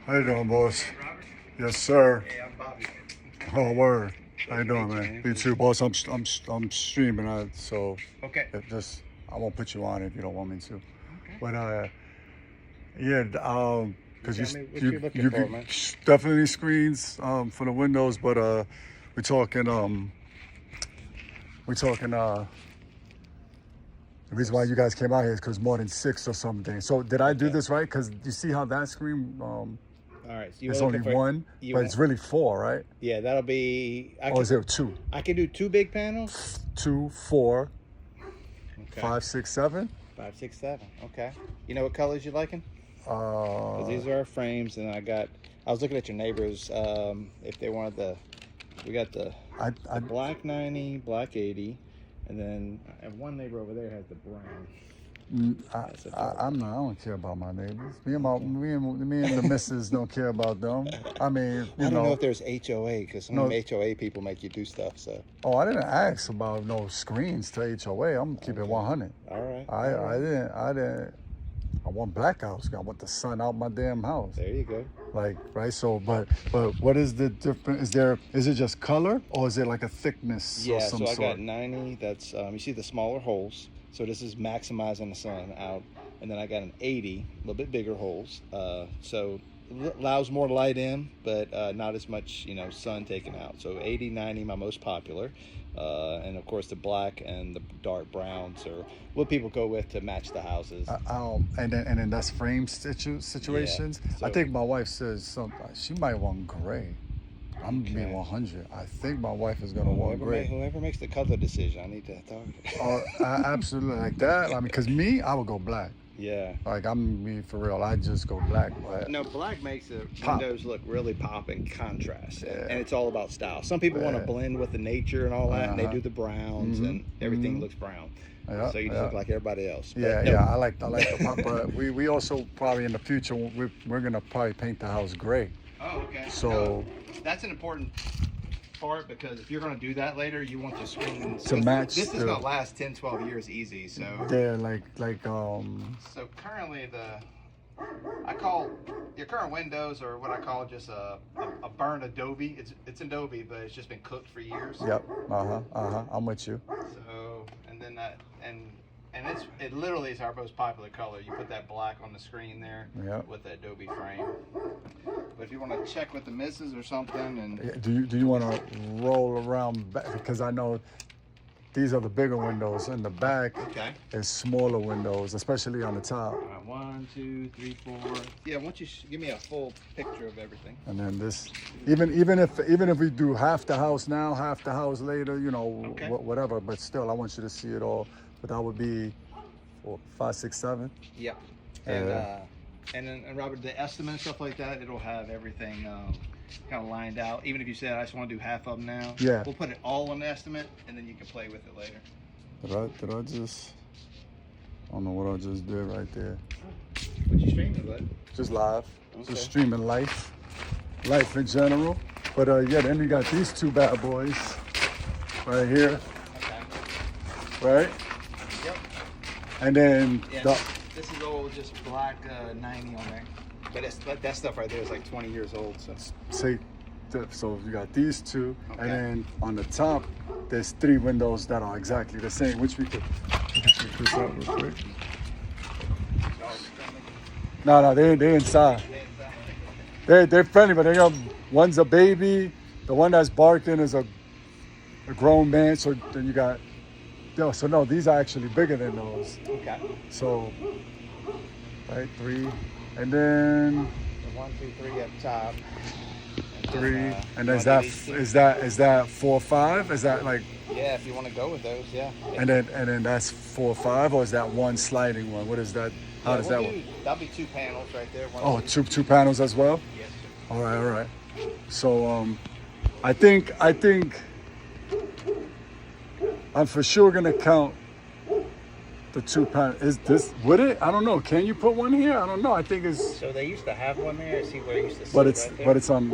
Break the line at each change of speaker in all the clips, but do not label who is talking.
How you doing, boss? Yes, sir.
Hey, I'm Bobby.
Oh, word. How you doing, man? Me too, boss. I'm streaming, so
Okay.
if just I won't put you on if you don't want me to.
Okay.
But yeah, because
Tell me what you're looking for, man.
definitely screens for the windows, but we're talking the reason why you guys came out here is because more than 6 or something. So did I do
Okay.
this right? Because you see how that screen
All right. So you
it's
were
only
looking for
one,
you
but
want,
it's really 4, right?
yeah, that'll be.
Or is there 2?
I can do 2 big panels.
2, 4,
Okay.
5, 6, 7.
5, 6, 7. Okay. You know what colors you liking? 'Cause these are our frames, and I was looking at your neighbors. If they wanted we got the black 90, black 80, and then I have one neighbor over there has the brown.
I don't care about my neighbors. Me and the missus don't care about them. I mean,
I don't know if there's HOA because some of them HOA people make you do stuff. So.
Oh, I didn't ask about no screens to HOA. I'm keeping 100.
All right.
I didn't. I want blackouts. I want the sun out my damn house.
There you go.
Like, right? So, but what is the difference? Is it just color or is it like a thickness or some
so I
sort?
got 90. That's you see the smaller holes. So this is maximizing the sun out, and then I got an 80, a little bit bigger holes. So it allows more light in, but not as much sun taken out. So 80, 90, my most popular, and of course the black and the dark browns are what people go with to match the houses.
And then that's frame situations.
Yeah, so,
I think my wife says something. She might want gray. I'm
Okay.
being 100. I think my wife is gonna want gray.
Whoever makes the color decision, I need to talk to.
Oh, absolutely like that. I mean, because I would go black.
Yeah.
Like I'm me for real. I just go black. But
No, black makes the
Pop.
windows look really pop and contrast,
Yeah.
and it's all about style. Some people want to blend with the nature and all that, and they
Uh-huh.
do the browns, and everything looks brown.
Yeah,
So you just look like everybody else. But
yeah,
no,
yeah. I like the pop. But we also probably in the future we're gonna probably paint the house gray.
Oh, okay.
So-
No, that's an important part because if you're going to do that later, you want the screens
To match
This is
the-
going to last 10, 12 years easy. So,
They're
so currently I call your current windows or what I call just a burnt adobe. It's adobe, but it's just been cooked for years.
Yep. I'm with you.
So and then it literally is our most popular color. You put that black on the screen there
Yep.
with the adobe frame. But if you want to check with the misses or something, and
Do you want to roll around back? Because I know these are the bigger windows. In the back
okay.
is smaller windows, especially on the top.
All right, 1, 2, 3, 4. Yeah, why don't you give me a full picture of everything?
And then this, even if we do half the house now, half the house later,
Okay.
whatever. But still, I want you to see it all. But that would be 4, 5, 6, 7.
Yeah. And Robert, the estimate and stuff like that, it'll have everything kind of lined out. Even if you said I just want to do half of them now,
Yeah.
we'll put it all on the estimate, and then you can play with it later.
Did I just? I don't know what I just did right there.
What you streaming, bud?
Just live,
Okay.
just streaming life in general. But yeah, then we got these 2 bad boys right here,
Okay.
right?
Yep.
And then
Yeah. This is old, just black 90 on there. But that stuff right there is like 20 years old. So.
so you got these 2,
Okay.
and then on the top there's 3 windows that are exactly the same, which we could check this out real quick. No, they're inside. They're friendly, but one's a baby. The one that's barking is a grown man. So then you got. So no, these are actually bigger than those.
Okay.
So, right, 3, and then
The 1, 2, 3 up top.
3, and
you
is
wanna
that
do these two?
is that 4, 5? Is that like,
Yeah, if you want to go with those, yeah.
and then that's 4, 5, or is that one sliding one? What is that? How does that work?
That'll be 2 panels right there.
Oh, two panels as well.
Yes, sir.
All right. So I think I'm for sure gonna count the 2 panels. Is this would it? I don't know. Can you put one here? I don't know. I think it's.
So they used to have one there. See where it used to sit
But it's
right there?
but it's on.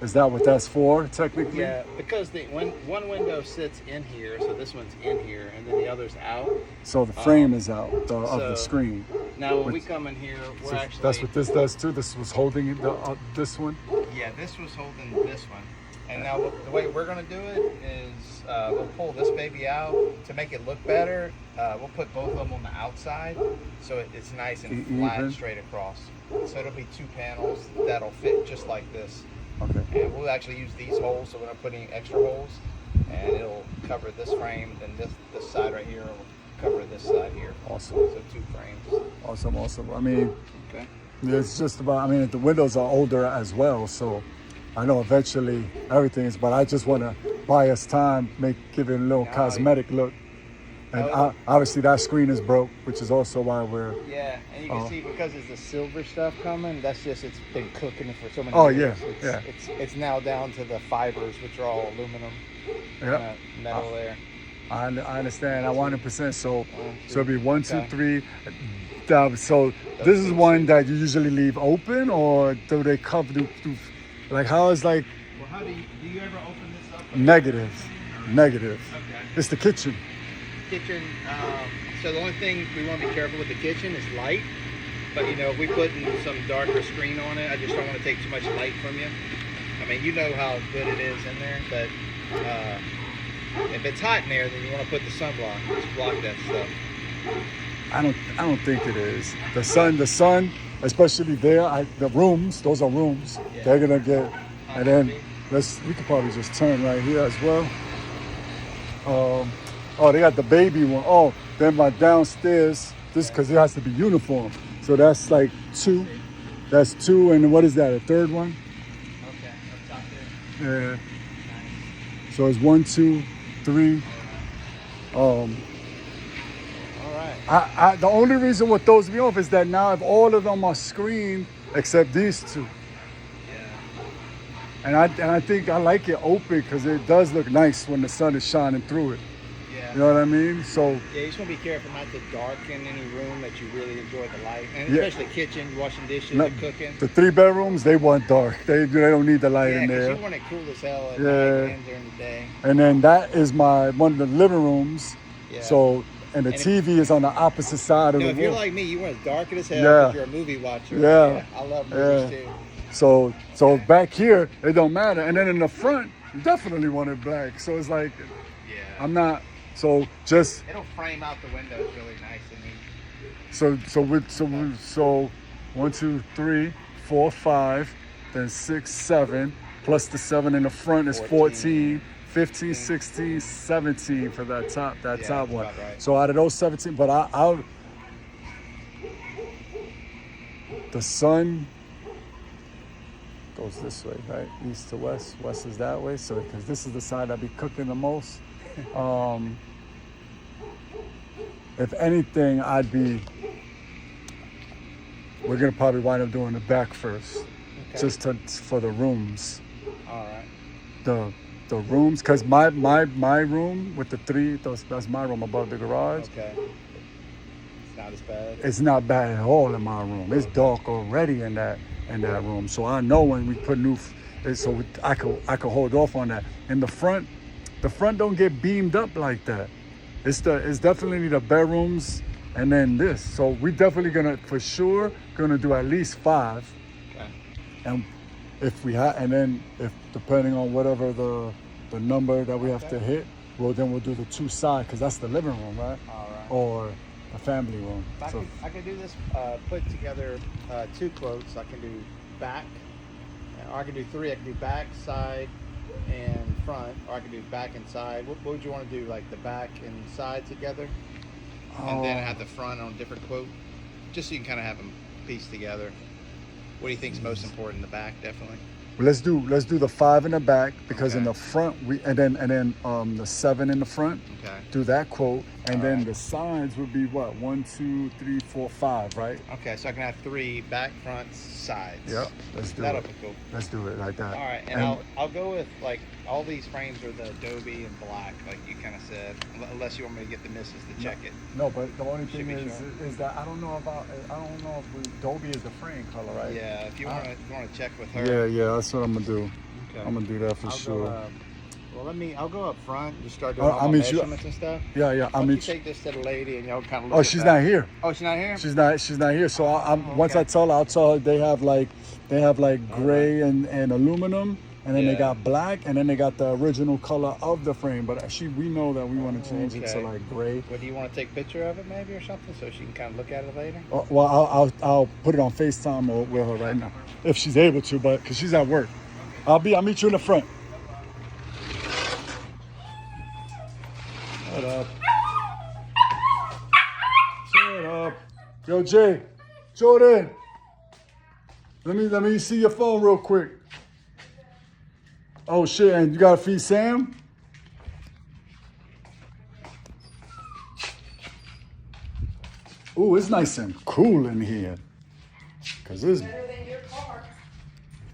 Is that what that's for technically?
Yeah, because one window sits in here, so this one's in here, and then the other's out.
So the frame is out of the
so-
screen.
Now when we come in here, we're
So
actually
that's what this does too. This was holding this one.
yeah, this was holding this one. And now the way we're gonna do it is we'll pull this baby out to make it look better. We'll put both of them on the outside so it's nice and flat
Even.
straight across. So it'll be 2 panels that'll fit just like this.
Okay.
And we'll actually use these holes, so we're not putting extra holes, and it'll cover this frame. Then this side right here will cover this side here.
Awesome.
So 2 frames.
Awesome. I mean,
Okay.
it's just about. I mean, the windows are older as well, so I know eventually everything is. But I just want to buy us time, give it a little cosmetic look. And obviously that screen is broke, which is also why we're.
Yeah, and you can see because it's the silver stuff coming. That's just it's been cooking for so many
Oh,
years.
yeah.
It's now down to the fibers, which are all aluminum.
Yeah.
Metal there.
I understand. I 100%. So it'll be 1, 2,
Okay.
3. So this is one that you usually leave open, or do they cover? Like how is like
Well, how do you ever open this up?
negative?
Okay.
It's the kitchen.
Kitchen. So the only thing we want to be careful with the kitchen is light. But you know, if we put some darker screen on it, I just don't want to take too much light from you. I mean, you know how good it is in there, but if it's hot in there, then you want to put the sunblock. Just block that stuff.
I don't think it is. The sun, especially there. The rooms, those are rooms.
Yeah.
They're gonna get, and then we could probably just turn right here as well. Oh, they got the baby one. Oh, then my downstairs. This because it has to be uniform. So that's like 2. That's 2, and what is that? A third one?
Okay, up top there.
Yeah. So it's 1, 2, 3.
All right.
The only reason what throws me off is that now if all of them are screened except these 2,
Yeah.
and I think I like it open because it does look nice when the sun is shining through it.
Yeah.
You know what I mean? So
Yeah, you just want to be careful not to darken any room that you really enjoy the light, and
Yeah.
especially kitchen, washing dishes,
no,
and cooking.
the 3 bedrooms they want dark. They don't need the light
Yeah,
in
because
there.
you want it cool as hell at
Yeah.
night and during the day.
And then that is one of the living rooms.
Yeah.
So and the
And if-
TV is on the opposite side of
No,
the
if you're
room.
like me, you want it dark as hell
Yeah.
because you're a movie watcher.
Yeah.
I love movies
Yeah.
too.
So back here it don't matter. And then in the front, you definitely want it black. So it's like
Yeah.
I'm not. So just
It'll frame out the windows really nice and neat.
so 1, 2, 3, 4, 5, then 6, 7, plus the 7 in the front is 14, 15, 16, 17 for that top
Yeah,
top one.
about right.
So out of those 17, but I'll the sun goes this way, right? East to west. West is that way. So because this is the side I be cooking the most. If anything, we're gonna probably wind up doing the back first,
Okay.
just for the rooms.
All right.
The rooms, cause my room with the 3, that's my room above the garage.
Okay. It's not as bad.
It's not bad at all in my room. It's dark already in that room. So I know when we put I could hold off on that. In the front don't get beamed up like that. It's definitely the bedrooms and then this. So we definitely for sure gonna do at least 5.
Okay.
And if depending on whatever the number that we have to hit, we'll do the 2 side because that's the living room, right?
All right.
Or the family room. So
I could do this, put together 2 quotes. I can do back, or I can do 3. I can do back, side, and front, or I can do back and side. What would you want to do, like the back and side together? And then have the front on a different quote? Just so you can kind of have them pieced together. What do you think is most important? The back, definitely.
let's do the 5 in the back because
Okay.
in the front and then the 7 in the front.
Okay.
Do that quote, and
All
then
right.
the sides would be what 1, 2, 3, 4, 5, right?
Okay, so I can have 3 back, front, sides.
Yep. Let's do
That'll
it.
be cool.
Let's do it like that.
All right, and I'll go with like all these frames are the Adobe and black, like you kind of said, unless you want me to get the misses to check it.
No, but the only thing
Should be
is
sure.
is that I don't know if Adobe is the frame color, right?
Yeah, if you want to check with her.
Yeah, that's what I'm gonna do.
Okay.
I'm gonna do that for
I'll
sure.
Go, Well, I'll go up front and start doing all
I
my
mean,
measurements and stuff.
yeah, yeah.
Why don't you take this to the lady and y'all kind of look
Oh,
at
she's
that?
not here.
Oh, she's not here?
She's not here. So once
okay.
I'll tell her they have like gray and aluminum, and then they
Yeah.
got black, and then they got the original color of the frame. But we know that we want to change it to
okay.
like gray.
Well, do you want to take a picture of it maybe or something so she can kind of look at it later?
Well, I'll put it on FaceTime with her right now if she's able to, but because she's at work. I'll meet you in the front. Shut up. Shut up. Yo, Jay, Jordan. Let me see your phone real quick. Oh shit, and you gotta feed Sam? Ooh, it's nice and cool in here. Cause it's
Better than your car.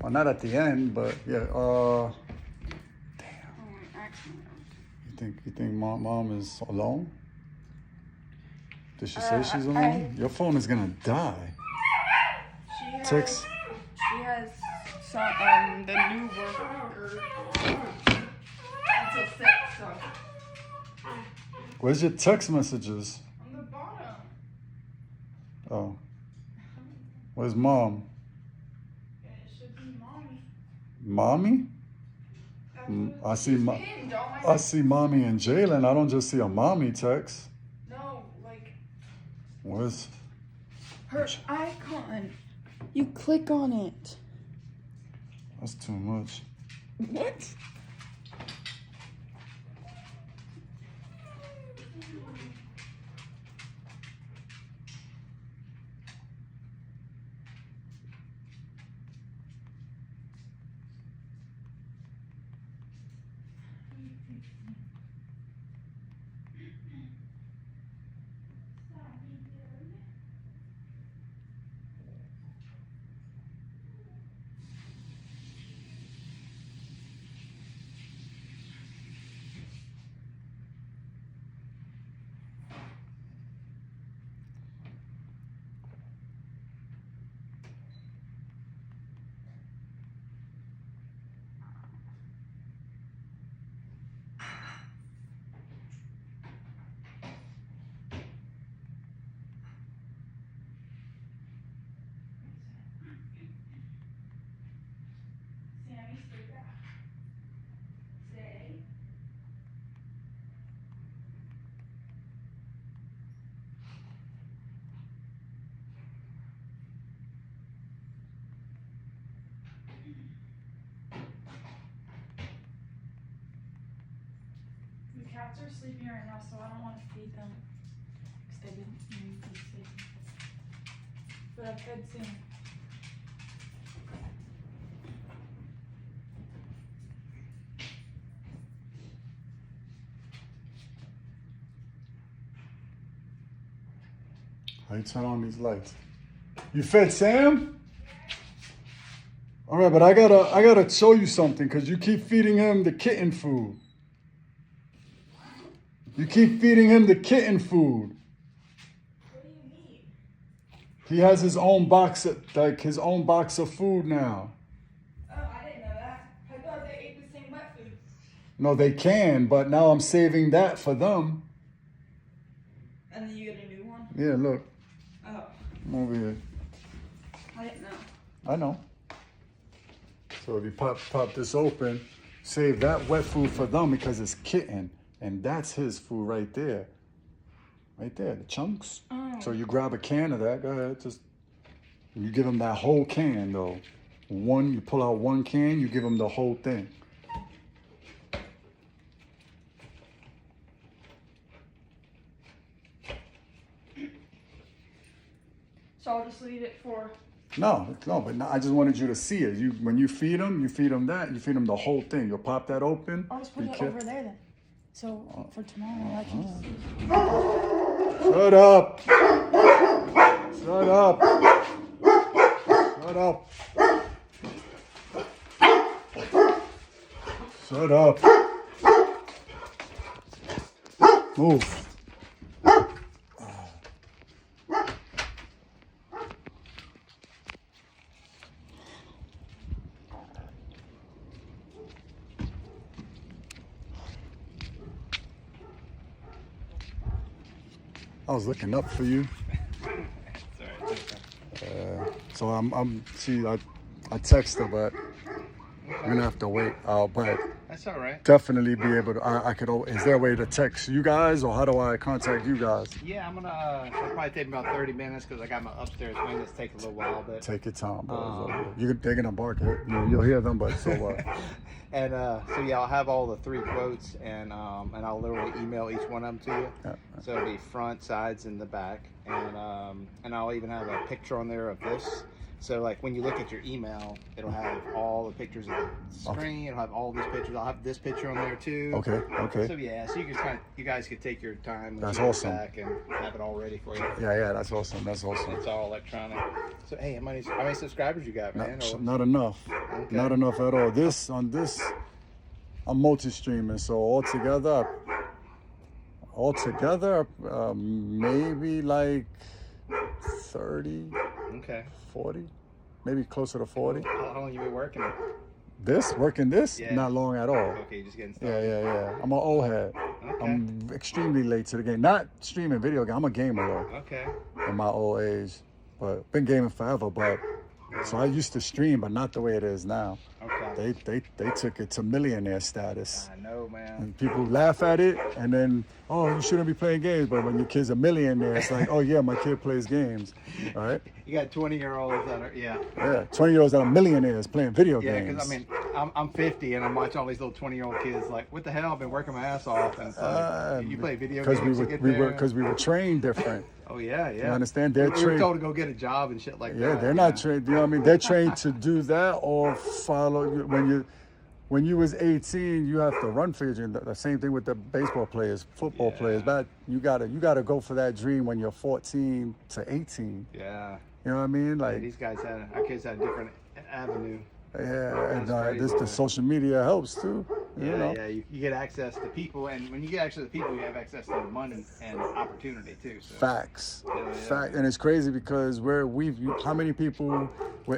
well, not at the end, but yeah.
Oh, actually,
You think mom is alone? Did she say she's
I-
alone? Your phone is gonna die.
she has.
Text.
She has some the new worker until 6. So
Where's your text messages?
on the bottom.
Oh. Where's mom?
Yeah, it should be mommy.
Mommy?
That's
Mm,
what
I see
it's pinned on my-
I see mommy and Jalen. I don't just see a mommy text.
No, like
Where's
her icon. You click on it.
that's too much.
What? Sammy, stay back. Stay. The cats are sleeping right now, so I don't want to feed them. Because they've been sleeping. But I fed Sam.
How you turn on these lights? You fed Sam? All right, but I gotta show you something because you keep feeding him the kitten food. You keep feeding him the kitten food.
What do you mean?
He has his own box of food now.
Oh, I didn't know that. I thought they ate the same wet food.
No, they can, but now I'm saving that for them.
And then you get a new one?
Yeah, look,
Oh,
I'm over here.
I didn't know.
I know. So if you pop this open, save that wet food for them because it's kitten, and that's his food right there. Right there, the chunks.
Oh.
So you grab a can of that. Go ahead, just you give him that whole can though. You pull out one can, you give him the whole thing.
So I'll just leave it for.
No, but no, I just wanted you to see it. When you feed them that. You feed them the whole thing. You'll pop that open.
I'll just put
be
it
careful.
over there then. So for tomorrow, I can just.
Shut up! Shut up! Shut up! Shut up! Move. I was looking up for you.
Sorry.
So I text her, but we're gonna have to wait. But
That's all right.
definitely be able to. I could. Is there a way to text you guys, or how do I contact you guys?
Yeah, I'm gonna. It'll probably take me about 30 minutes because I got my upstairs wing that's taking a little while, but.
Take your time, bro. They're gonna bark. You'll hear them, but so what?
And so yeah, I'll have all the 3 quotes, and I'll literally email each one of them to you.
Yeah.
So it'll be front, sides, and the back, and I'll even have a picture on there of this. So like when you look at your email, it'll have all the pictures of the screen. It'll have all these pictures. I'll have this picture on there too.
Okay.
So yeah, so you guys could take your time.
That's
when you
awesome.
get back and have it all ready for you.
Yeah. That's awesome.
It's all electronic. So hey, how many subscribers you got, man?
Not enough.
Okay.
Not enough at all. On this, I'm multi-streaming. So altogether, maybe like 30,
Okay.
40, maybe closer to 40.
How long you been working?
Working this,
Yeah.
not long at all.
Okay, just getting started.
Yeah. I'm an old head.
Okay.
I'm extremely late to the game. Not streaming video game. I'm a gamer though.
Okay.
In my old age, but been gaming forever. But so I used to stream, but not the way it is now.
Okay.
They took it to millionaire status.
I know, man.
And people laugh at it, and then, oh, you shouldn't be playing games. But when your kid's a millionaire, it's like, oh yeah, my kid plays games, all right?
You got 20-year-olds that are
Yeah, 20-year-olds that are millionaires playing video
Yeah,
games.
because I mean, I'm 50 and I'm watching all these little 20-year-old kids like, what the hell? I've been working my ass off, and it's like, you play video games.
Because we were trained different.
Oh yeah.
You understand? They're
We were
trained.
told to go get a job and shit like that.
Yeah, they're not trained. You know what I mean? They're trained to do that or follow. When you was 18, you have to run for your dream. The same thing with the baseball players, football players. But you gotta go for that dream when you're 14 to 18.
Yeah.
You know what I mean?
Yeah,
Like,
these guys our kids had a different avenue.
yeah, and
That's crazy,
the
man.
social media helps too. You know?
Yeah. You get access to people, and when you get access to people, you have access to money and opportunity too. So.
Facts.
Yeah.
Fact, and it's crazy because how many people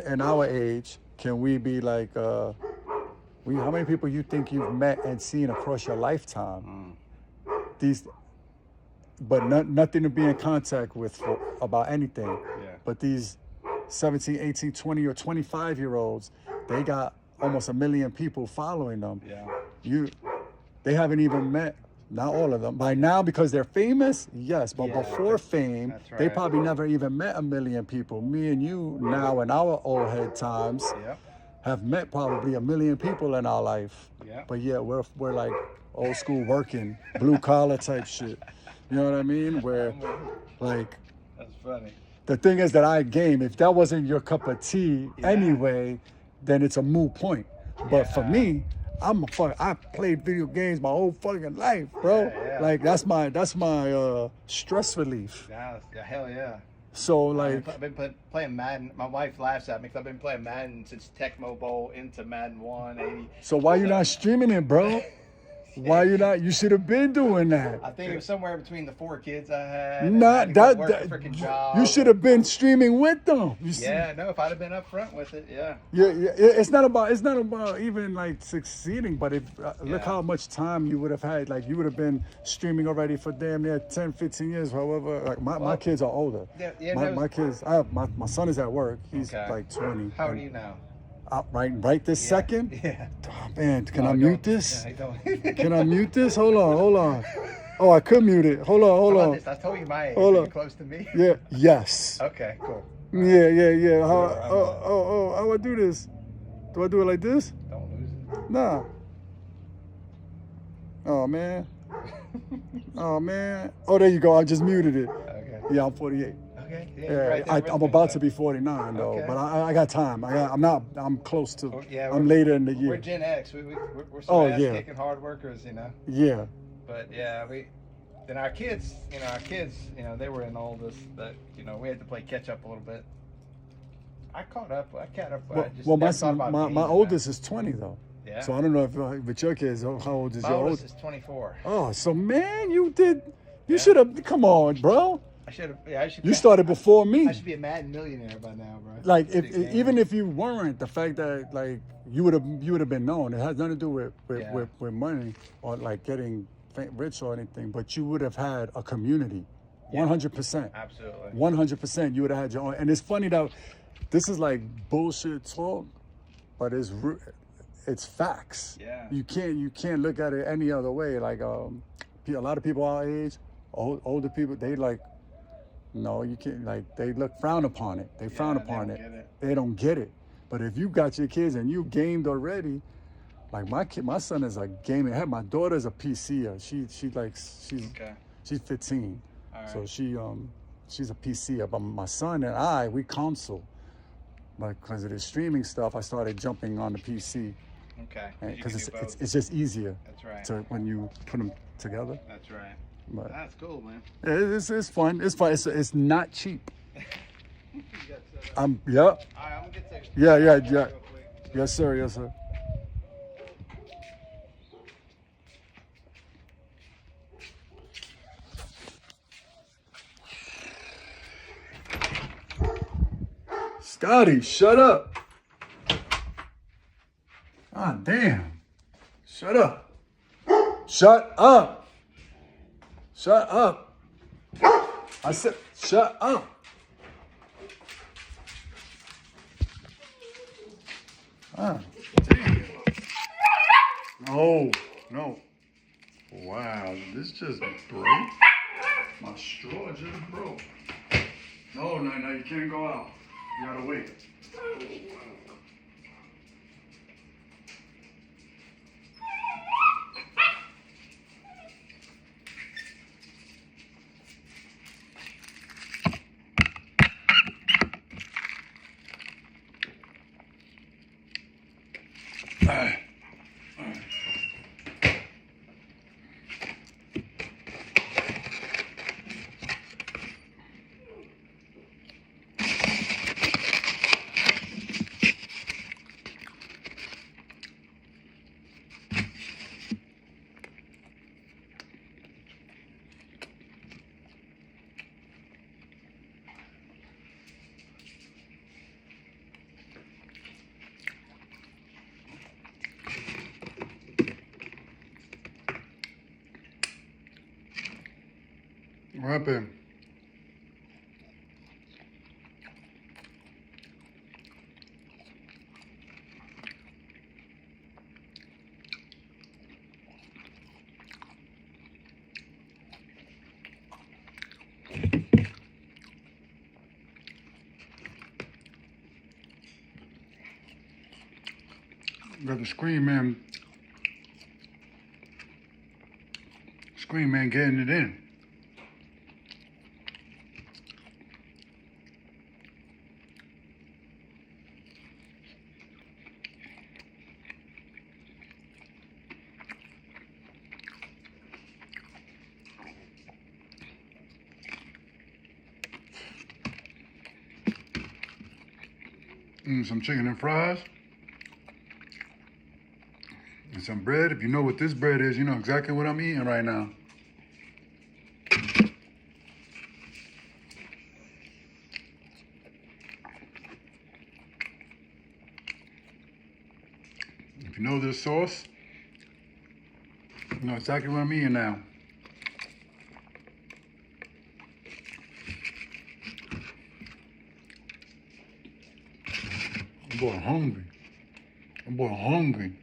in our age can we be like? How many people you think you've met and seen across your lifetime? But nothing to be in contact with about anything.
Yeah.
But these 17, 18, 20, or 25-year-olds, they got almost 1 million people following them.
Yeah.
They haven't even met, not all of them. By now, because they're famous, yes. But
Yeah,
before fame,
that's
they
right.
probably never even met 1 million people. Me and you now in our old head times
Yep.
have met probably 1 million people in our life.
Yeah.
But yeah, we're like old school working, blue collar type shit. You know what I mean? Where like
That's funny.
the thing is that I game. If that wasn't your cup of tea anyway, then it's a moot point. But for me, I played video games my whole fucking life, bro.
Yeah.
Like that's my stress relief.
Yeah, hell yeah.
So like
I've been playing Madden. My wife laughs at me because I've been playing Madden since Tecmo Bowl into Madden 180.
so why you not streaming it, bro? Why you not? You should have been doing that.
I think it was somewhere between the 4 kids I had. and
Not
having to
that,
work a freaking job.
you should have been streaming with them. You see?
Yeah, no, if I'd have been up front with it, yeah.
Yeah, it's not about even like succeeding, but if look
Yeah.
how much time you would have had. Like you would have been streaming already for damn near 10, 15 years. However, like my kids are older.
Yeah,
my kids. My son is at work. He's
Okay.
like 20.
How old are you now?
Right this second.
Yeah.
Oh, man, can I
No,
mute
don't.
this?
No, don't.
Can I mute this? Hold on. Oh, I could mute it. Hold
How about
on.
this? I told you my age.
Hold
Are
on.
you close to me?
Yeah. Yes.
Okay, cool.
Yeah. How?
I'm
How I do this? Do I do it like this?
Don't lose it.
Nah. Oh man. Oh, there you go. I just muted it.
Okay.
Yeah, I'm 48.
Okay.
Yeah,
you're right there with
I'm
me,
about
so.
to be 49 though,
Okay.
but I got time. I'm close to.
Yeah,
I'm later in the
We're
year.
Gen X. We're some
Oh,
ass
yeah.
kicking hard workers, you know.
Yeah.
But yeah, then our kids, they were in all this, that, we had to play catch up a little bit. I caught up. But I just
Well, my
never thought
son,
about
my
games,
oldest is 20 though.
Yeah.
So I don't know if with your kids, how old is
My
your
oldest
oldest?
is 24.
Oh, so man, you
Yeah.
should have. Come on, bro.
I should have. Yeah, I should.
You started before me.
I should be a Madden millionaire by now, bro.
Like
Big game.
even if you weren't, the fact that like you would have been known. It has nothing to do with
Yeah.
with money or like getting rich or anything. But you would have had a community. 100%.
Absolutely.
100%. You would have had your own. And it's funny that this is like bullshit talk, but it's facts.
Yeah.
You can't look at it any other way. Like a lot of people our age, older people, they like, no, you can't. Like they look frown upon it. They frown upon
they
it.
don't get it.
They don't get it. But if you got your kids and you gamed already, like my son is a gamer. My daughter's a PCer. She's 15,
All right.
so she's a PCer. But my son and we console. But because of the streaming stuff, I started jumping on the PC.
Okay.
Because it's just easier.
That's right.
To when you put them together.
That's right.
But
That's cool, man.
it's fun. It's fun. It's not cheap.
You got set up.
Yeah.
All right, I'm gonna get that.
Yeah.
Real quick.
Yes, sir. Yes, sir. Scotty, shut up. Ah, damn. Shut up. Shut up. Shut up. I said, shut up. Ah, damn. No. Wow, this just broke. My straw just broke. No, you can't go out. You gotta wait. What happened? Got the Scream Man getting it in. Some chicken and fries. And some bread. If you know what this bread is, you know exactly what I'm eating right now. If you know this sauce, you know exactly what I'm eating now. I'm boy hungry. I'm boy hungry.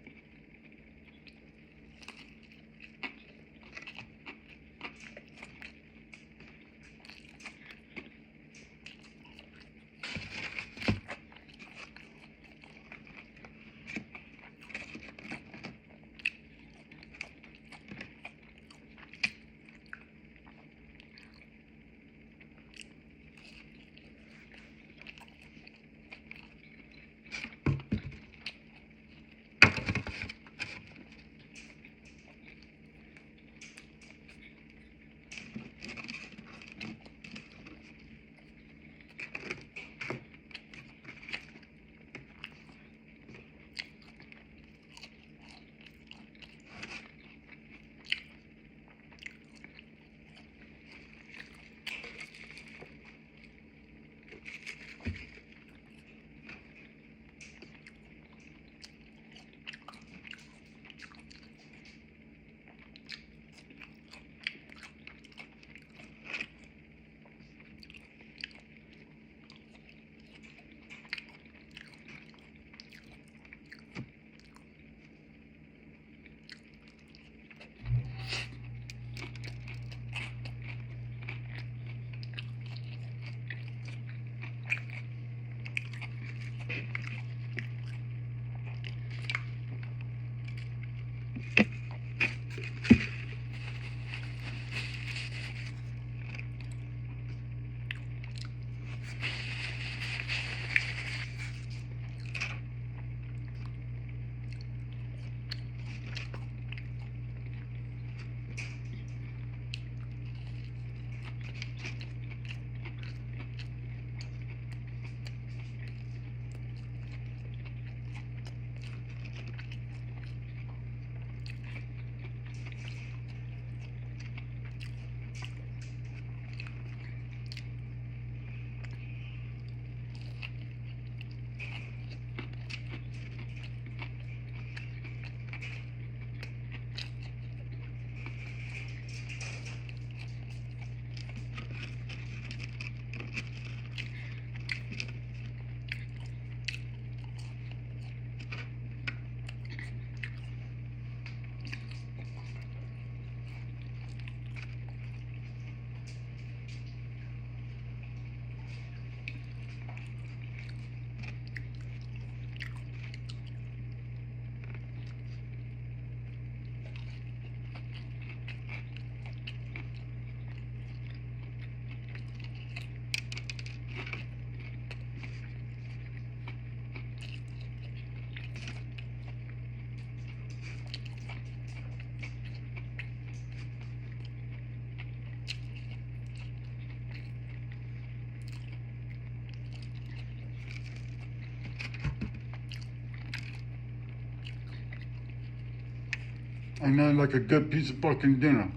And then like a good piece of fucking dinner.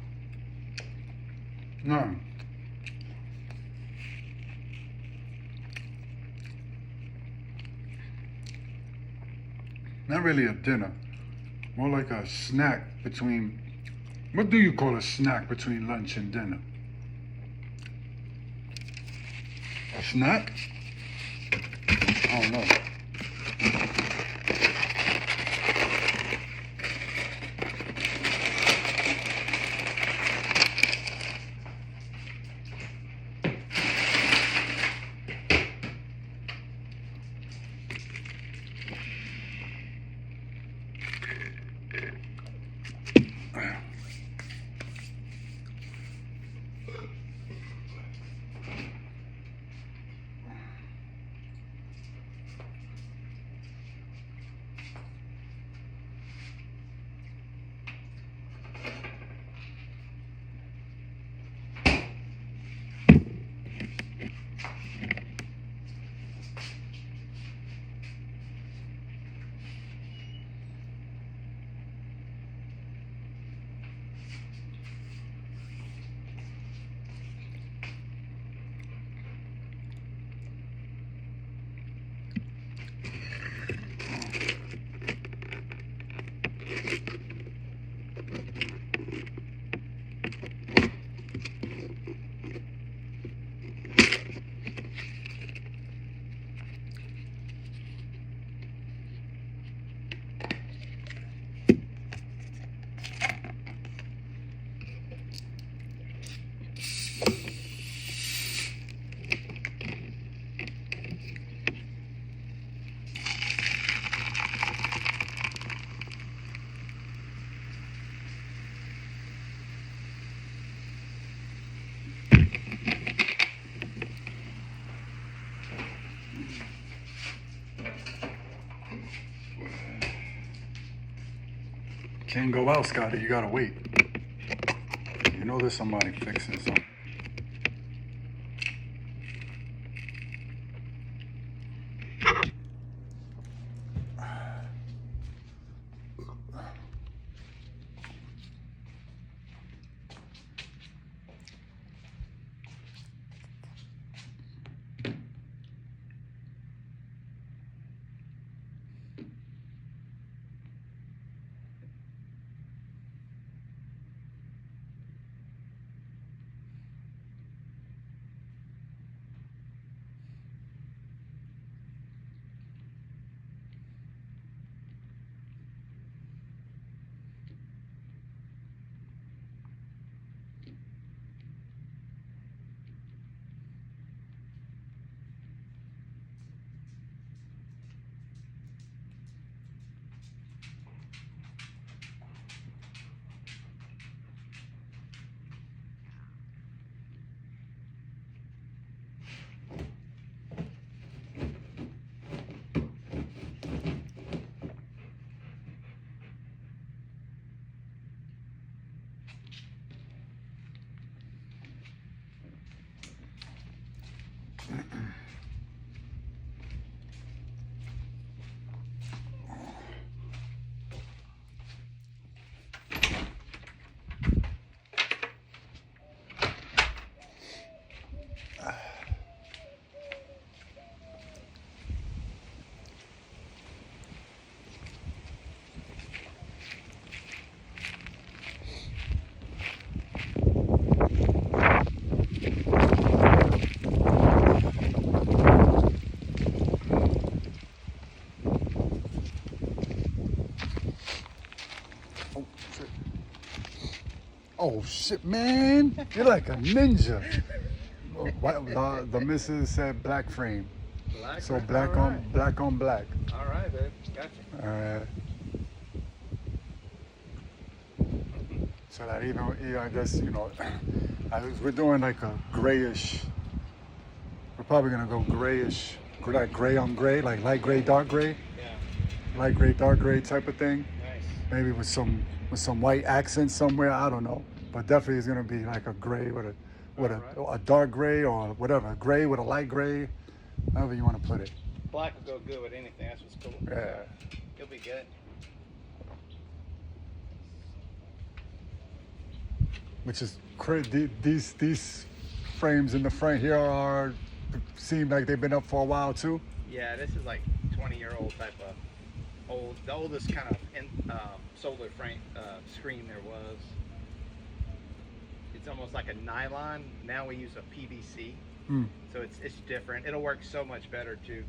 No. Not really a dinner. More like a snack between. What do you call a snack between lunch and dinner? A snack? I don't know. Can't go out, Scotty. You gotta wait. You know there's somebody fixing something. Oh shit, man! You're like a ninja. The missus said black frame,
Black,
so
right?
black
All
on
right.
black on black.
All right, babe. Gotcha.
All right. So that even, yeah, I guess we're doing like a grayish. We're probably gonna go grayish, like gray on gray, like light gray, dark gray,
Yeah.
light gray, dark gray type of thing.
Nice.
Maybe with some white accents somewhere. I don't know, but definitely it's gonna be like a gray with a dark gray or whatever, gray with a light gray, however you want to put it.
Black will go good with anything. That's what's cool.
Yeah.
You'll be good.
which is crazy. These frames in the front here are seem like they've been up for a while too.
Yeah, this is like 20-year-old type of the oldest kind of solar frame screen there was. It's almost like a nylon. Now we use a PVC, so it's different. It'll work so much better too.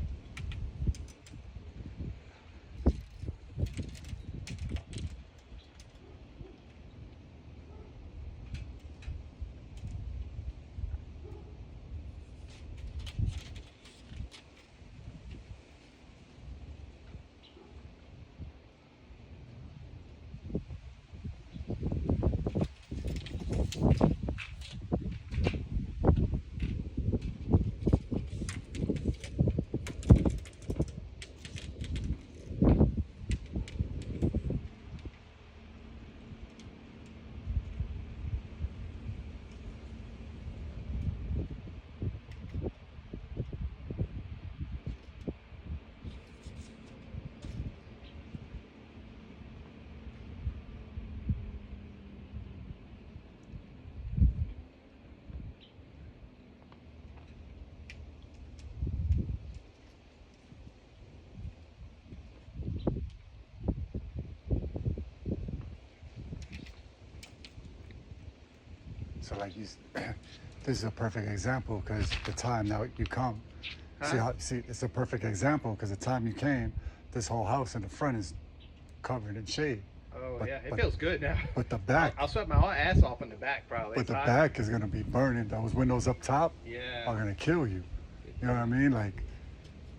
So like you, this is a perfect example because the time now you come, see it's a perfect example because the time you came, this whole house in the front is covered in shade.
Oh yeah, it feels good now.
But the back,
I'll sweat my whole ass off in the back probably.
but the back is gonna be burning. Those windows up top are gonna kill you. You know what I mean? Like,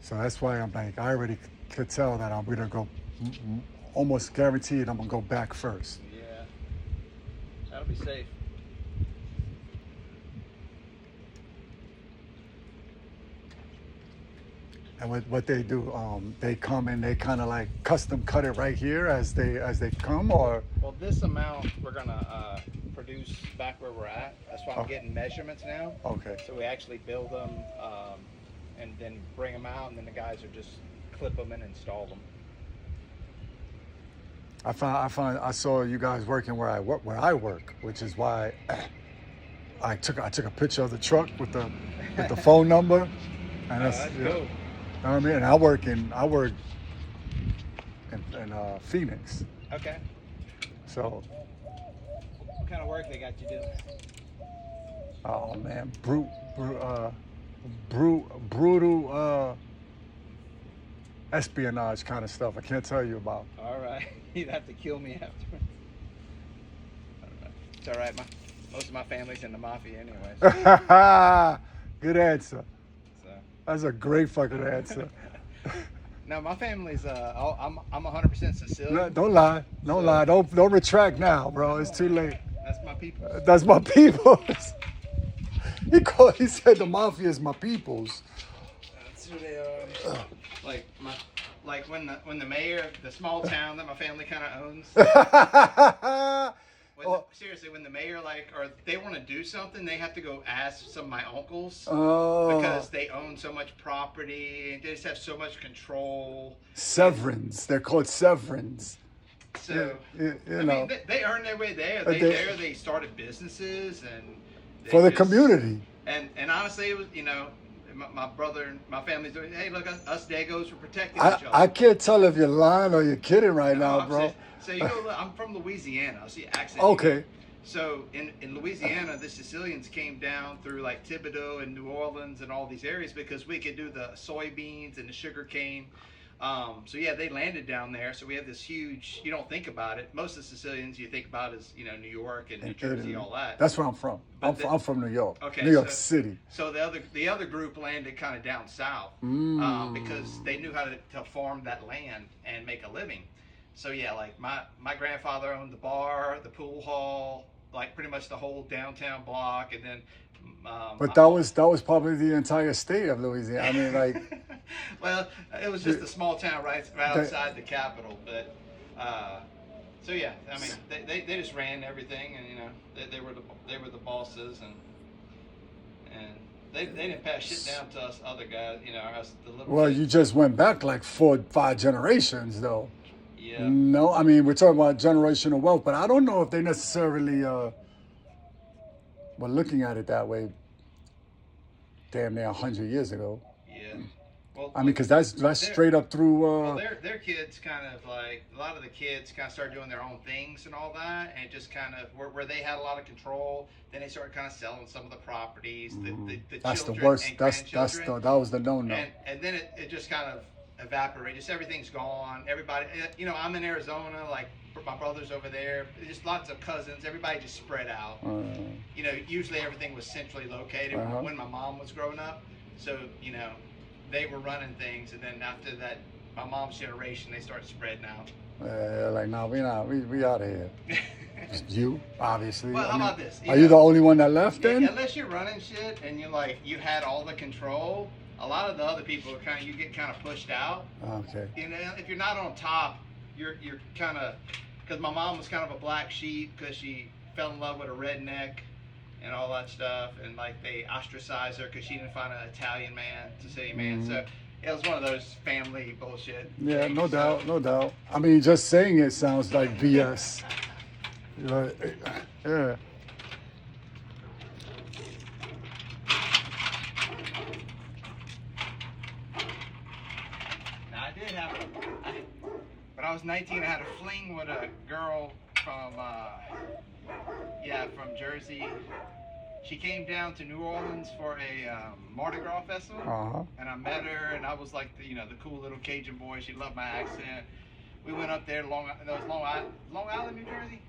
so that's why I'm like, I already could tell that I'm gonna go, almost guaranteed I'm gonna go back first.
Yeah, that'll be safe.
And what they do, they come and they kind of like custom cut it right here as they come, or
Well, this amount we're gonna produce back where we're at. That's why I'm getting measurements now.
okay.
So we actually build them and then bring them out, and then the guys are just clip them and install them.
I saw you guys working where I work, which is why I took a picture of the truck with the phone number, and
That's cool.
You know what I mean? And I work in Phoenix,
Okay.
so
What kind of work they got you doing?
oh man, brutal espionage kind of stuff. I can't tell you about.
All right. You'd have to kill me after. It's all right. Most of my family's in the mafia anyway.
Good answer.
So.
That's a great fucking answer.
No, my family's. I'm 100% Sicilian.
Don't lie. Don't lie. Don't retract now, bro. It's too late.
That's my people.
That's my peoples. He said the mafia is my peoples.
That's who they are. Like when the mayor, the small town that my family kind of owns. Seriously, when the mayor or they want to do something, they have to go ask some of my uncles because they own so much property and they just have so much control.
Severins. They're called Severins.
So
you
I
know,
mean, they earn their way there. They started businesses and
for the community.
And honestly, it was my brother and my family's doing. Hey, look, us Dagos were protecting each other.
I can't tell if you're lying or you're kidding right now, bro.
So you go. I'm from Louisiana. I see accent.
Okay.
So in Louisiana, the Sicilians came down through like Thibodeau and New Orleans and all these areas because we could do the soybeans and the sugar cane. So yeah, they landed down there. So we have this huge. You don't think about it. Most of the Sicilians you think about is New York and New Jersey, all that.
That's where I'm from. I'm from New York.
Okay,
New York City.
So the other group landed kind of down south because they knew how to farm that land and make a living. So yeah, like my grandfather owned the bar, the pool hall, like pretty much the whole downtown block, and then.
But that was probably the entire state of Louisiana. I mean, like.
Well, it was just a small town right outside the capital, but. So yeah, I mean, they just ran everything, and they were the bosses, and they didn't pass shit down to us other guys, us the little.
Well,
kids.
you just went back like 4 or 5 generations, though.
Yeah.
No, I mean we're talking about generational wealth, but I don't know if they necessarily But looking at it that way, damn near 100 years ago.
Yeah. Well,
I mean, because that's
they're-
straight up through.
Well, their kids kind of like a lot of the kids kind of started doing their own things and all that, and it just kind of where they had a lot of control. Then they started kind of selling some of the properties. The
that's the
children
worst.
and
That was the no-no.
and then it just kind of evaporated. Just everything's gone. Everybody, you know, I'm in Arizona, like my brother's over there. Just lots of cousins. Everybody just spread out. You know, usually everything was centrally located when my mom was growing up. So, you know, they were running things, and then after that, my mom's generation, they started spreading out.
Like, no, we out of here. You, obviously.
Well,
I
how
mean,
about this?
Are you the only one that left then?
Unless you're running shit and you had all the control, a lot of the other people are you get kind of pushed out.
Okay.
You know, if you're not on top, you're kind of, because my mom was kind of a black sheep because she fell in love with a redneck and all that stuff, and like they ostracized her because she didn't find an Italian man to city man. So it was one of those family bullshit.
Yeah,
things.
no doubt, no doubt. I mean, just saying it sounds like BS. You know, yeah.
Now, I did have when I was 19, I had a fling with a girl from from Jersey. She came down to New Orleans for a Mardi Gras festival, and I met her, and I was like the cool little Cajun boy. She loved my accent. We went up there, Long Island, New Jersey.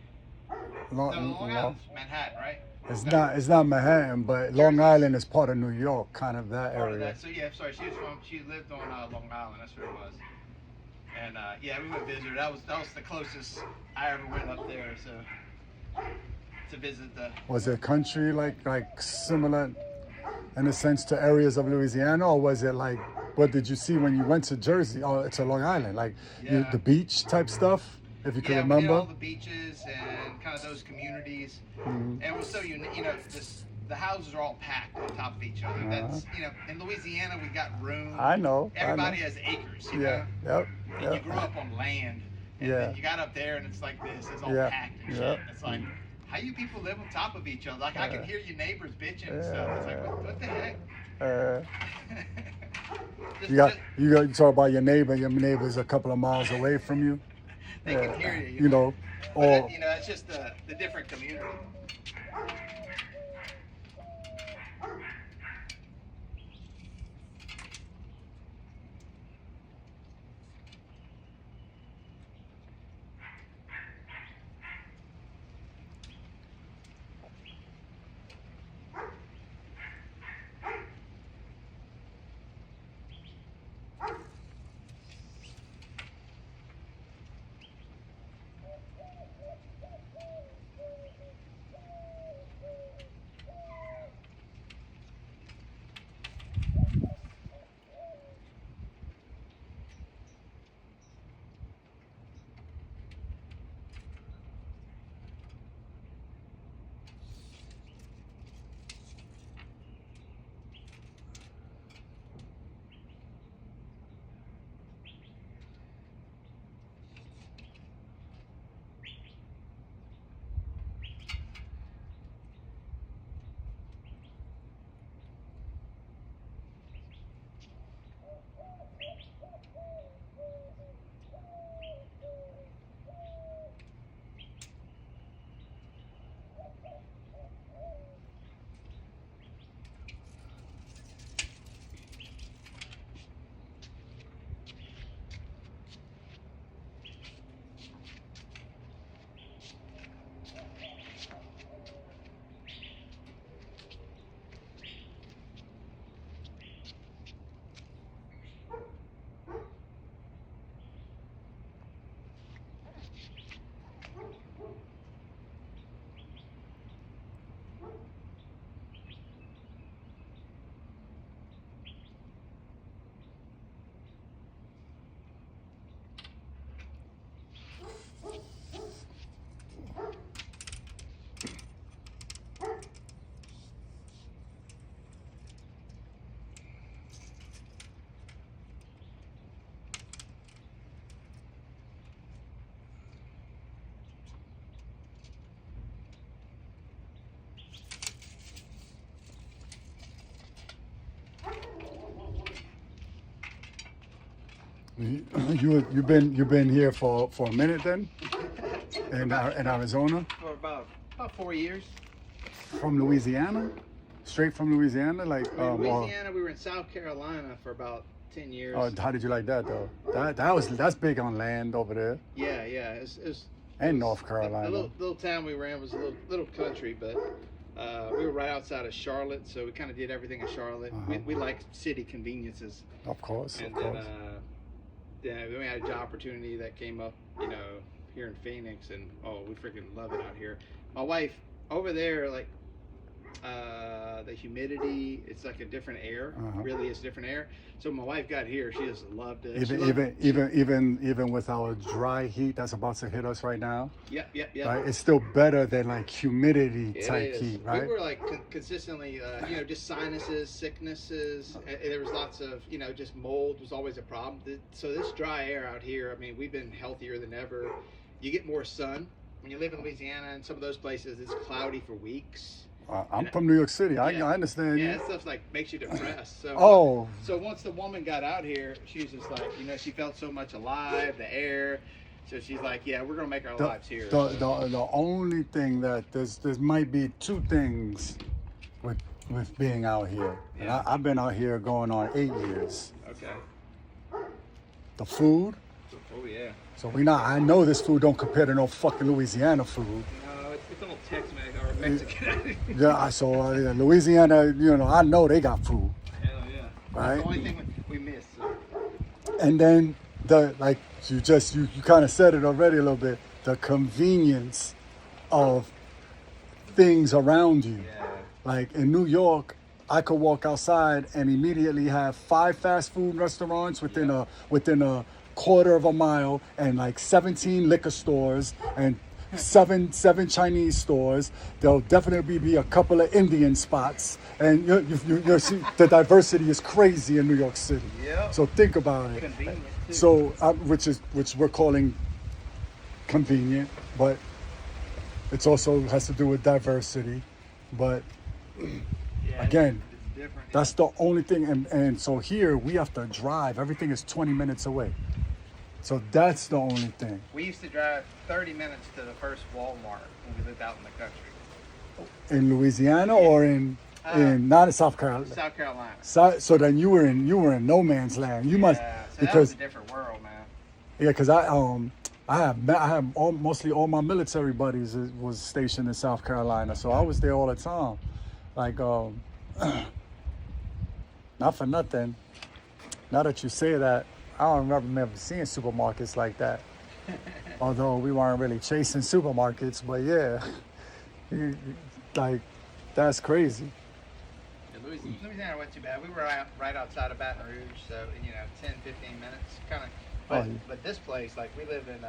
No, Long Island, Manhattan, right?
It's not Manhattan, but Long Island is part of New York, kind of that
Part of
area.
that. So yeah, sorry, she lived on Long Island. That's where it was. And we went visit her. That was the closest I ever went up there. So to visit the.
Was it country like similar in a sense to areas of Louisiana, or was it like what did you see when you went to Jersey? Oh, to Long Island, like the beach type stuff, if you can
We
remember.
did all the beaches and kind of those communities, and it was so unique. The houses are all packed on top of each other. That's in Louisiana we got room.
I know.
Everybody has acres. You know?
Yep.
And you grew up on land, and then you got up there and it's like this. It's all packed and shit. It's like, how you people live on top of each other? Like I can hear your neighbors bitching and stuff. It's like, what the heck?
You talk about your neighbor. Your neighbor's a couple of miles away from you.
They can hear you.
You know,
But it's just the different community.
You've been here for a minute then, in Arizona,
For about 4 years.
from Louisiana, straight from Louisiana, like
Louisiana, we were in South Carolina for about 10 years.
how did you like that though? That's big on land over there,
Yeah, it was
and North
the
Carolina.
little town we were in was a little country, but we were right outside of Charlotte, so we kind of did everything in Charlotte. We like city conveniences.
Of course,
And
of
then,
course.
then we had a job opportunity that came up, here in Phoenix, and we freaking love it out here. My wife over there, like, the humidity, it's like a different air. Really, it's different air. So my wife got here, she just loved it.
Even with our dry heat that's about to hit us right now,
Yep.
right? It's still better than like humidity
It
type
is.
heat, right?
We were like consistently, just sinuses, sicknesses. And there was lots of, just mold was always a problem. So this dry air out here, I mean, we've been healthier than ever. You get more sun. When you live in Louisiana and some of those places, it's cloudy for weeks.
I'm from New York City. I
Yeah.
understand
Yeah,
you.
that stuff like makes you depressed. So
Oh,
So once the woman got out here, she was just like, she felt so much alive, the air. So she's like, yeah, we're gonna make our lives here.
the only thing that there might be two things with being out here. And
Yeah.
I've been out here going on 8 years.
Okay.
The food.
Oh yeah.
So I know this food don't compare to no fucking Louisiana food.
No, it's all Tex-Mex or Mexican.
Yeah, so Louisiana, I know they got food,
Hell yeah.
right?
That's the only thing we miss. So.
And then you kind of said it already a little bit, the convenience of things around you.
Yeah.
Like in New York, I could walk outside and immediately have 5 fast food restaurants within a quarter of a mile, and like 17 liquor stores and seven Chinese stores. There'll definitely be a couple of Indian spots, and you see the diversity is crazy in New York City.
Yep.
So think about it.
Convenient too.
So which we're calling convenient, but it's also has to do with diversity. But
Yeah,
again,
it's different.
that's the only thing, and so here we have to drive. Everything is 20 minutes away. So that's the only thing.
We used to drive 30 minutes to the first Walmart when we lived out in the country.
In Louisiana or in not in South Carolina.
South Carolina.
So then you were in no man's land. You must,
Yeah, so that was
because
a different world, man.
yeah, because I have mostly all my military buddies was stationed in South Carolina, so I was there all the time. Like not for nothing. Now that you say that, I don't remember seeing supermarkets like that. Although we weren't really chasing supermarkets, but yeah, like that's crazy.
Yeah, Louisiana wasn't too bad. We were right outside of Baton Rouge, so 10, 15 minutes, kind of. But this place, like we live in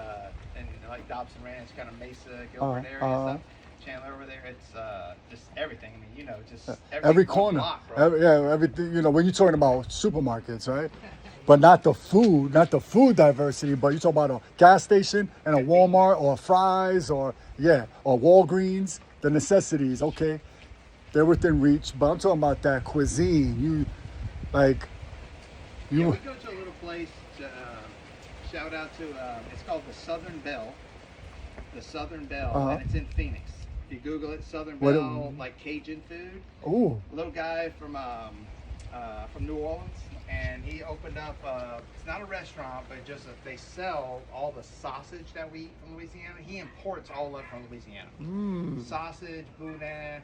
like Dobson Ranch, kind of Mesa, Gilbert area and stuff. Chandler over there, it's just everything. I mean, just
Every corner,
block, bro.
everything. When you're talking about supermarkets, right? But not the food diversity. But you talk about a gas station and a Walmart or Fry's or Walgreens. The necessities, okay, they're within reach. But I'm talking about that cuisine.
Yeah, we go to a little place. Shout out to it's called the Southern Belle. The Southern Belle, and it's in Phoenix. If you Google it, Southern Belle, like Cajun food.
Ooh.
A little guy from New Orleans, and he opened up. It's not a restaurant, but they sell all the sausage that we eat from Louisiana. He imports all of it from Louisiana. Sausage, boudin,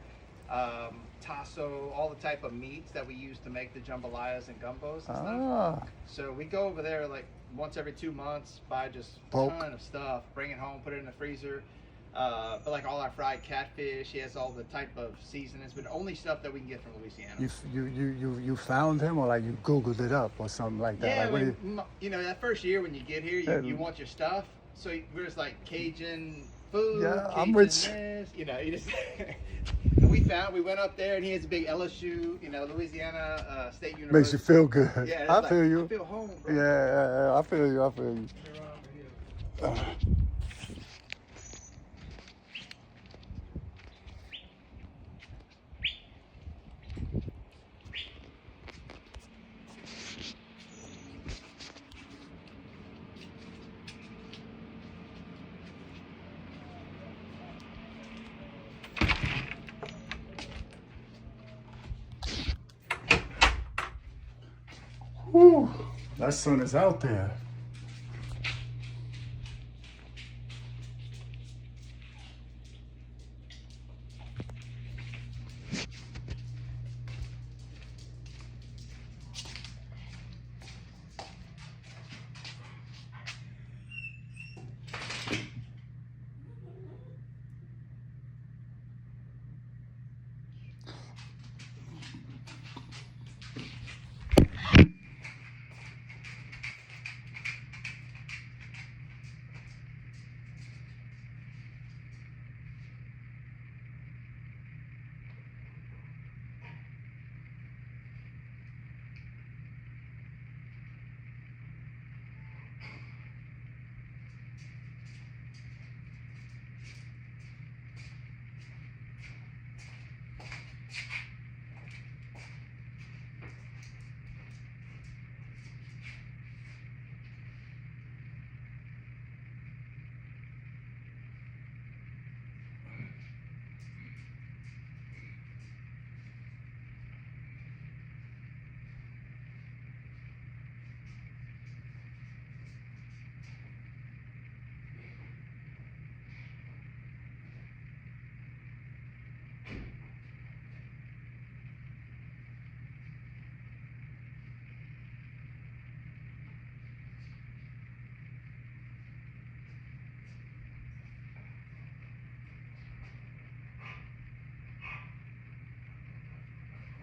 tasso, all the type of meats that we use to make the jambalayas and gumbos and stuff. So we go over there like once every 2 months, buy just a ton of stuff, bring it home, put it in the freezer. But like all our fried catfish, he has all the type of seasonings, but only stuff that we can get from Louisiana.
You found him, or like you Googled it up or something like that?
Yeah, that first year when you get here, you want your stuff. So we're just like Cajun food.
Yeah,
Cajun
I'm with
this, you just. We went up there, and he has a big LSU, Louisiana State University.
Makes you feel good.
Yeah,
I feel you.
I feel home, bro.
Yeah, I feel you. Whew, that sun is out there.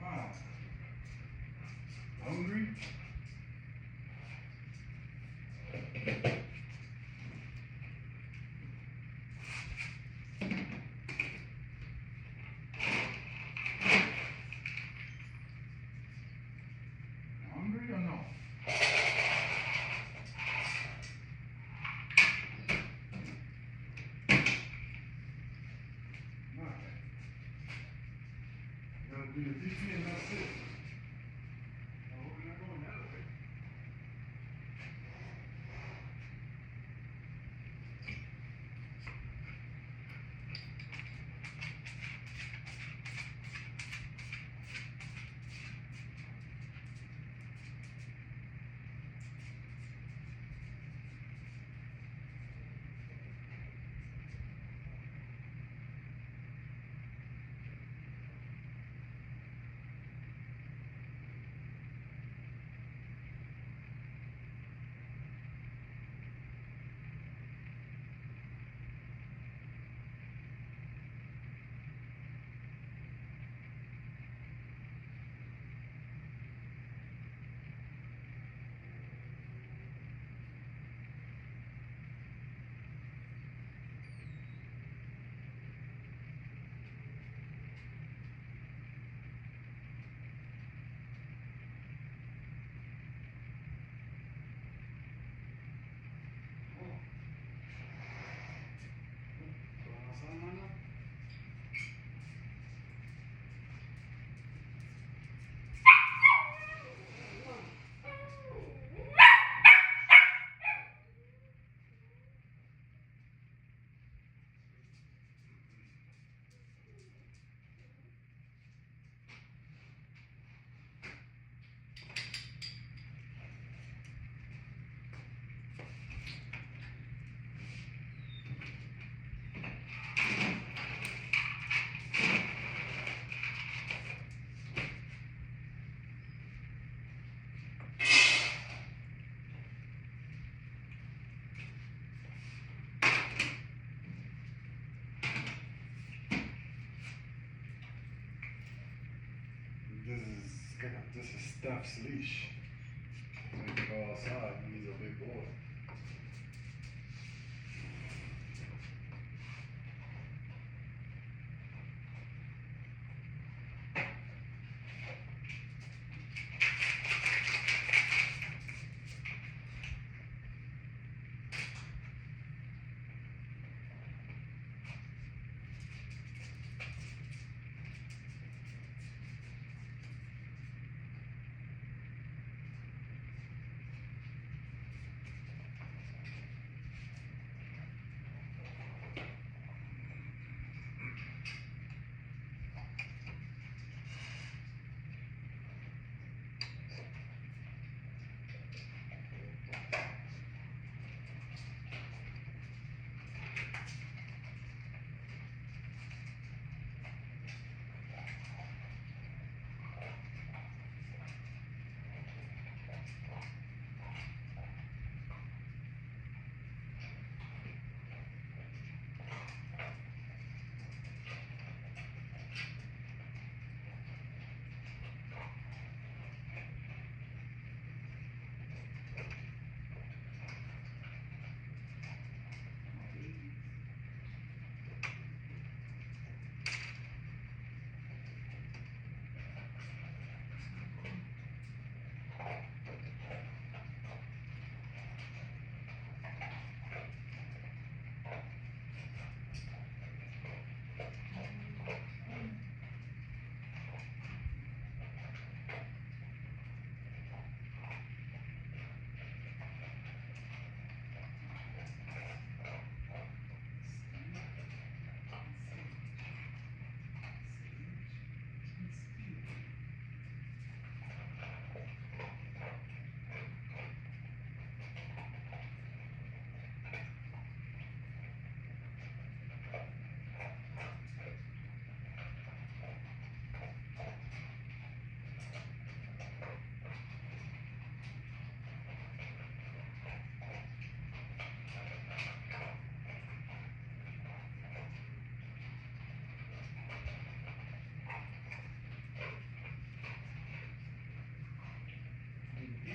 Wow. Hungry? Hungry or no? Not. Gotta do the DP and that's it. I hope you're not going that way. This is Steph's leash. When he go outside, he's a big boy.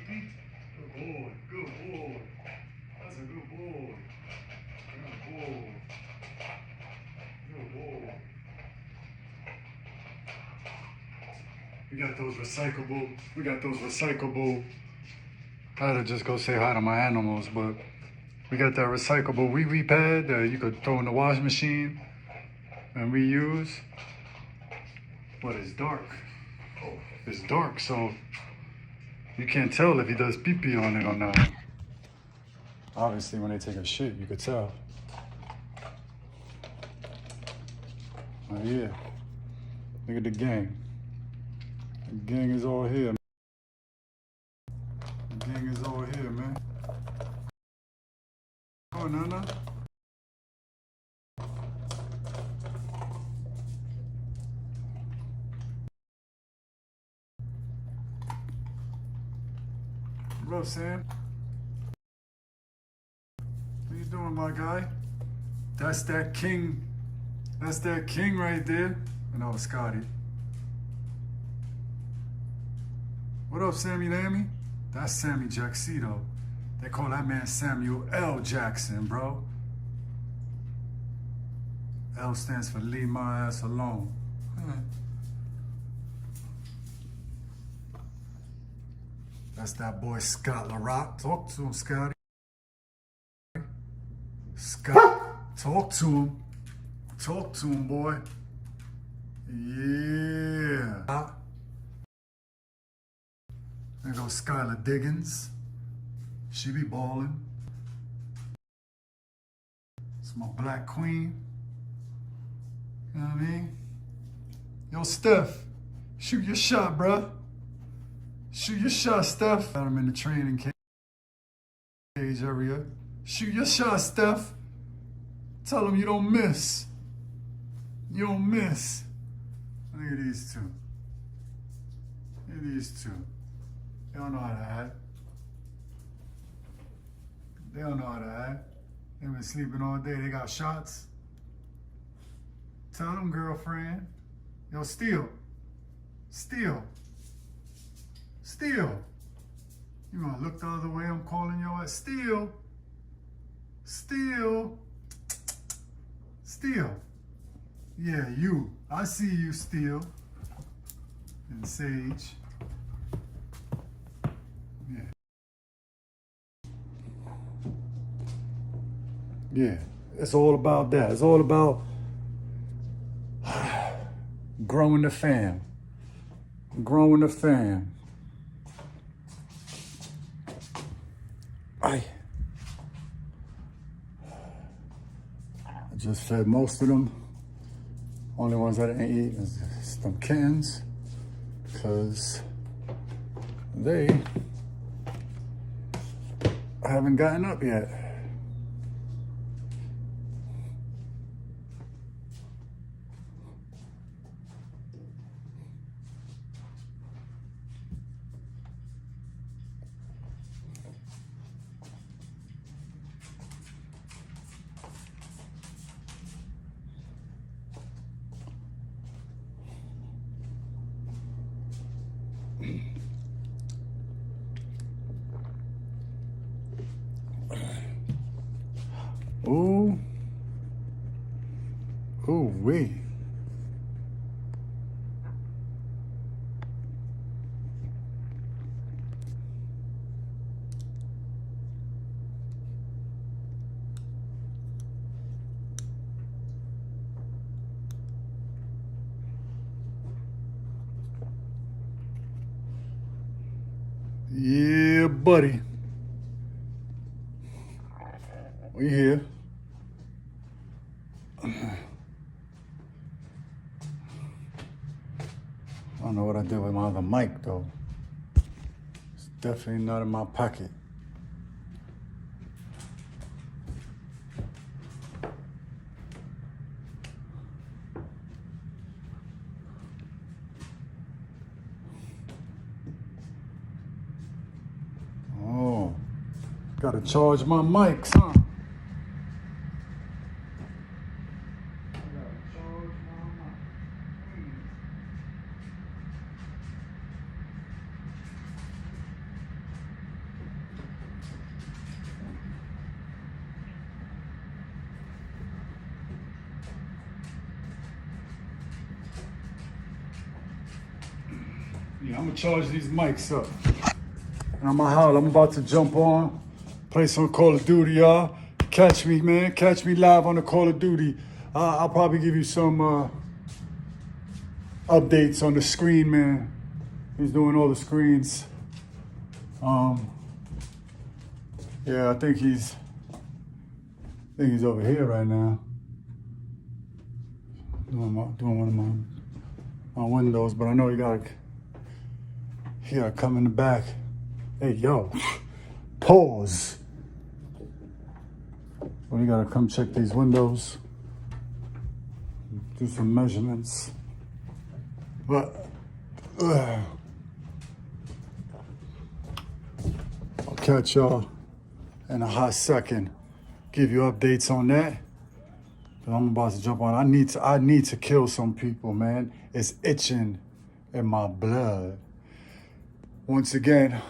Good boy. Good boy. That's a good boy. Good boy. Good boy. We got those recyclable. I had to just go say hi to my animals, but we got that recyclable wee-wee pad that you could throw in the washing machine and reuse. But it's dark. It's dark, so you can't tell if he does pee-pee on it or not. Obviously, when they take a shit, you could tell. Oh yeah. Look at the gang. The gang is all here. The gang is all here, man. Oh, Nana. What up, Sam? What you doing, my guy? That's that king. That's that king right there. And that was Scotty. What up, Sammy Lammy? That's Sammy Jacksito. They call that man Samuel L. Jackson, bro. L stands for leave my ass alone. That's that boy Scott LaRock. Talk to him, Scotty. Scott, talk to him. Talk to him, boy. Yeah. There goes Skylar Diggins. She be ballin'. It's my black queen. You know what I mean? Yo, Steph, shoot your shot, bruh. Shoot your shot, Steph. Got him in the training cage area. Shoot your shot, Steph. Tell him you don't miss. You don't miss. Look at these two. Look at these two. They don't know how to act. They don't know how to act. They've been sleeping all day. They got shots. Tell them, girlfriend. Yo, Steele. Steele. Steele. You gonna look the other way? I'm calling your ass. Steele. Steele. Steele. Yeah, you. I see you, Steele. And Sage. Yeah. Yeah. It's all about that. It's all about growing the fam. Growing the fam. I just fed most of them. Only ones I didn't eat is some kittens, because they haven't gotten up yet. Ooh. Ooh, wee. Yeah, buddy. We here. I don't know what I did with my other mic, though. It's definitely not in my pocket. Oh, gotta charge my mics, huh? I'm gonna charge these mics up. And I'm howl. I'm about to jump on, play some Call of Duty, y'all. Catch me, man. Catch me live on the Call of Duty. I'll probably give you some updates on the screen, man. He's doing all the screens. Yeah, I think he's over here right now. Doing one of my windows, but I know he gotta come in the back. Hey, yo, pause. Well, you gotta come check these windows, do some measurements. But I'll catch y'all in a hot second. Give you updates on that. But I'm about to jump on. I need to kill some people, man. It's itching in my blood. Once again,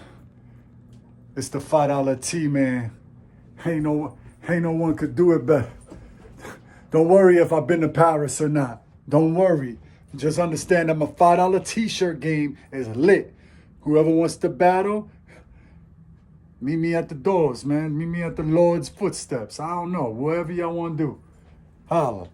it's the $5 T, man. Ain't no one could do it better. Don't worry if I've been to Paris or not. Don't worry. Just understand that my $5 T-shirt game is lit. Whoever wants to battle, meet me at the doors, man. Meet me at the Lord's footsteps. I don't know. Whatever y'all want to do. Holla.